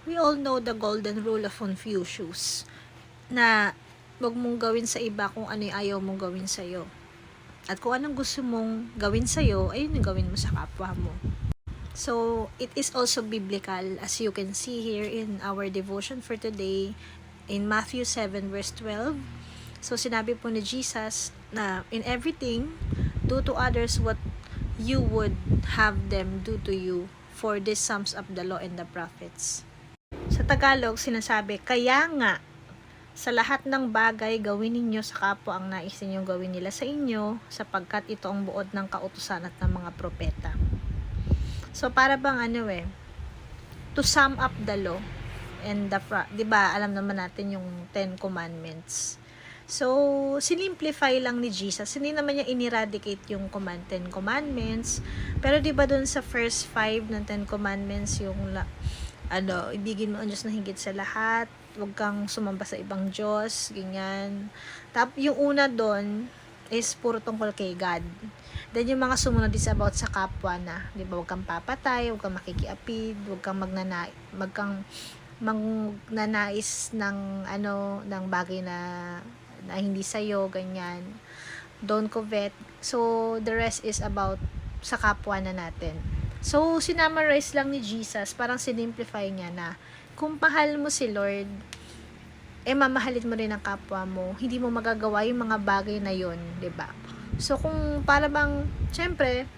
we all know the golden rule of Confucius na wag mong gawin sa iba kung ano yung ayaw mong gawin sa'yo. At kung anong gusto mong gawin sa'yo, ayun yung gawin mo sa kapwa mo. So, it is also biblical as you can see here in our devotion for today in Matthew 7 verse 12. So, sinabi po ni Jesus na in everything, do to others what you would have them do to you, for this sums up the law and the prophets. Sa Tagalog, sinasabi, kaya nga, sa lahat ng bagay, gawin ninyo sa kapwa ang nais ninyong gawin nila sa inyo, sapagkat ito ang buod ng kautusan at ng mga propeta. So, para bang to sum up the law and the, diba, alam naman natin yung 10 commandments. So, sinimplify lang ni Jesus. Hindi naman niya ineradicate yung 10 commandments. Pero diba dun sa first 5 ng 10 commandments, yung ibigin mo ang Diyos na higit sa lahat, huwag kang sumamba sa ibang Diyos, ganyan. Tapos yung una doon is puro tungkol kay God. Then yung mga sumunod is about sa kapwa na, 'di ba? Huwag kang papatay, huwag kang makikiapid, huwag kang magnanais ng ng bagay na hindi sa'yo, ganyan. Don't covet. So the rest is about sa kapwa na natin. So, sinamarize lang ni Jesus, parang sinimplify niya na, kung mahal mo si Lord, mamahalin mo rin ang kapwa mo. Hindi mo magagawa yung mga bagay na yon, 'di ba? So, kung para bang, syempre,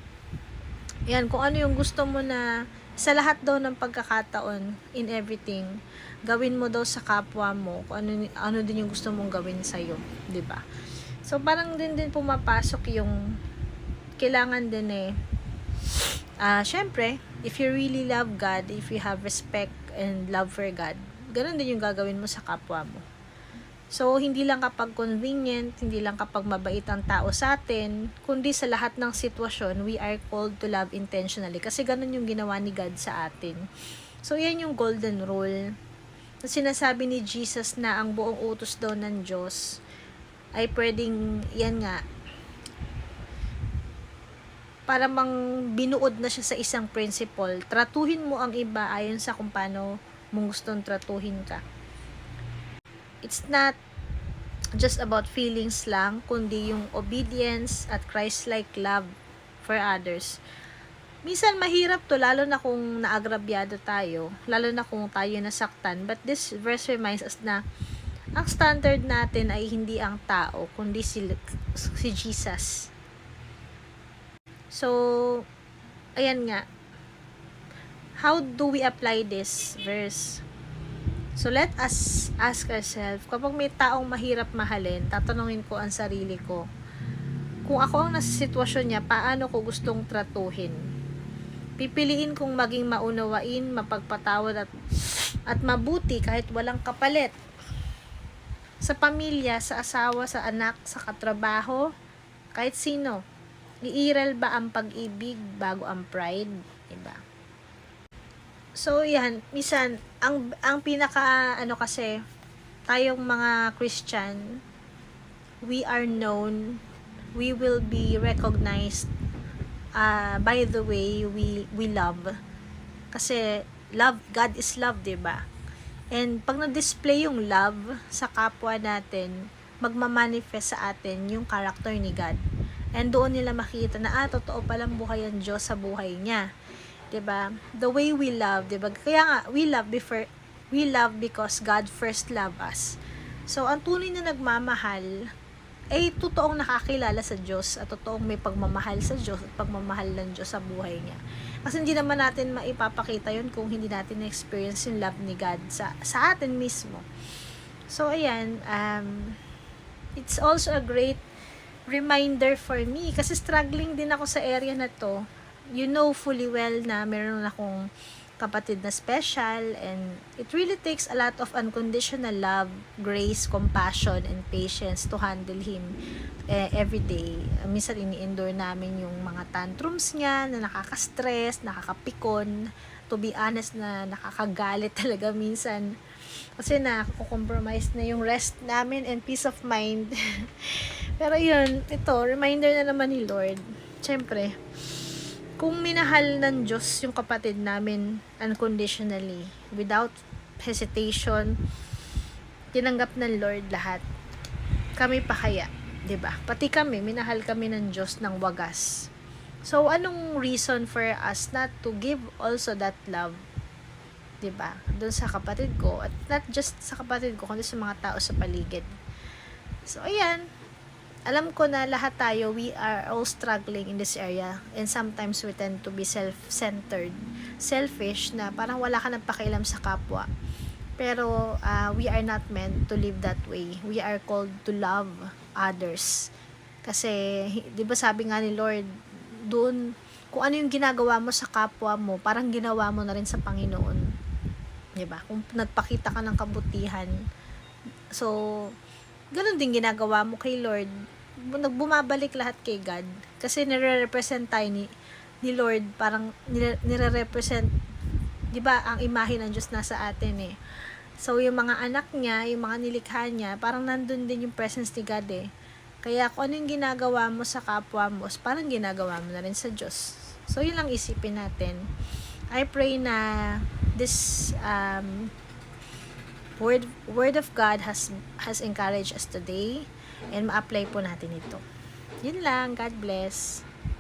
yan, kung ano yung gusto mo na, sa lahat daw ng pagkakataon, in everything, gawin mo daw sa kapwa mo, kung ano din yung gusto mong gawin sa'yo, 'di ba? So, parang din pumapasok yung, kailangan din syempre, if you really love God, if you have respect and love for God, ganun din yung gagawin mo sa kapwa mo. So, hindi lang kapag convenient, hindi lang kapag mabait ang tao sa atin, kundi sa lahat ng sitwasyon, we are called to love intentionally. Kasi ganun yung ginawa ni God sa atin. So, yan yung golden rule. Sinasabi ni Jesus na ang buong utos daw ng Diyos ay pwedeng, yan nga, para mang binuod na siya sa isang principle. Tratuhin mo ang iba ayon sa kung paano mong gustong tratuhin ka. It's not just about feelings lang, kundi yung obedience at Christ-like love for others. Minsan mahirap to, lalo na kung naagrabyado tayo, lalo na kung tayo nasaktan. But this verse reminds us na ang standard natin ay hindi ang tao, kundi si Jesus. So, ayan nga. How do we apply this verse? So, let us ask ourselves, kapag may taong mahirap mahalin, tatanungin ko ang sarili ko, kung ako ang nasa sitwasyon niya, paano ko gustong tratuhin? Pipiliin kong maging maunawain, mapagpatawad at mabuti kahit walang kapalit. Sa pamilya, sa asawa, sa anak, sa katrabaho, kahit sino. Iiral ba ang pag-ibig bago ang pride? Diba? So, yan. Minsan, ang pinaka, kasi, tayong mga Christian, we are known, we will be recognized by the way we love. Kasi, God is love, diba? And, pag na-display yung love sa kapwa natin, magmamanifest sa atin yung character ni God. And doon nila makita na, totoo palang buhay ang Diyos sa buhay niya. 'Di ba? The way we love, 'di ba? Kaya nga, we love because God first loved us. So, ang tunay na nagmamahal ay totoong nakakilala sa Diyos at totoong may pagmamahal sa Diyos at pagmamahal ng Diyos sa buhay niya. Kasi hindi naman natin maipapakita yun kung hindi natin na-experience yung love ni God sa atin mismo. So, ayan, it's also a great reminder for me kasi struggling din ako sa area na to. You know fully well na meron akong kapatid na special, and it really takes a lot of unconditional love, grace, compassion, and patience to handle him every day. Minsan ini-endure namin yung mga tantrums niya na nakaka-stress, nakakapikon, to be honest na nakakagalit talaga minsan. Kasi compromise na yung rest namin and peace of mind. Pero yun, ito, reminder na naman ni Lord. Siyempre, kung minahal ng Diyos yung kapatid namin unconditionally, without hesitation, tinanggap ng Lord lahat. Kami pa kaya, 'di ba? Pati kami, minahal kami ng Diyos ng wagas. So, anong reason for us not to give also that love, 'di ba? Doon sa kapatid ko, at not just sa kapatid ko, kundi sa mga tao sa paligid. So, ayan. Alam ko na lahat tayo, we are all struggling in this area, and sometimes we tend to be self-centered, selfish, na parang wala ka nang pakialam sa kapwa. Pero we are not meant to live that way. We are called to love others. Kasi, di ba sabi nga ni Lord, doon, kung ano yung ginagawa mo sa kapwa mo, parang ginawa mo na rin sa Panginoon. Di ba? Kung nagpakita ka ng kabutihan, so, ganun din ginagawa mo kay Lord. Nagbumabalik lahat kay God. Kasi nire-represent tayo ni Lord, parang nire-represent, di ba, ang imahe ng Diyos nasa atin eh. So, yung mga anak niya, yung mga nilikha niya, parang nandun din yung presence ni God eh. Kaya kung ano yung ginagawa mo sa kapwa mo, parang ginagawa mo na rin sa Diyos. So, yun lang isipin natin. I pray na this word of God has encouraged us today, and ma-apply po natin ito. Yun lang. God bless.